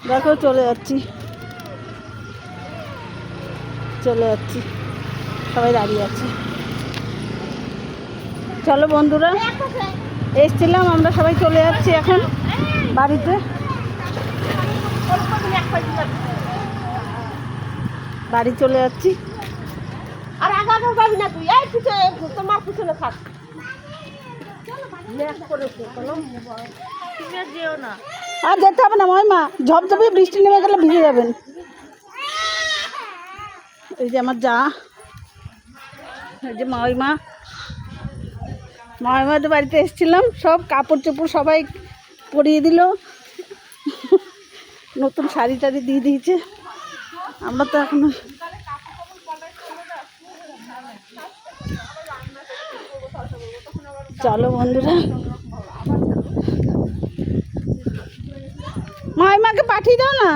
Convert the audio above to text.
দেখো চলে যাচ্ছি সবাই দাঁড়িয়ে আছে। চলো বন্ধুরা, এসছিলাম আমরা সবাই চলে যাচ্ছি এখন বাড়িতে। বাড়ি চলে যাচ্ছি। আর আগে যাবি না তুই, এই পিছনে তোমার পিছনে থাক। আর যেতে হবে না মহিমা, ঝপঝপে বৃষ্টি নেমে গেলে ভিজে যাবেন। এই যে আমার যা, এই যে মহিমাদের বাড়িতে এসেছিলাম, সব কাপড় চোপড় সবাই পরিয়ে দিল, নতুন শাড়ি টাড়ি দিয়ে দিয়েছে। আমরা তো এখনো চলো বন্ধুরা, মহিমাকে পাঠিয়ে দাও না।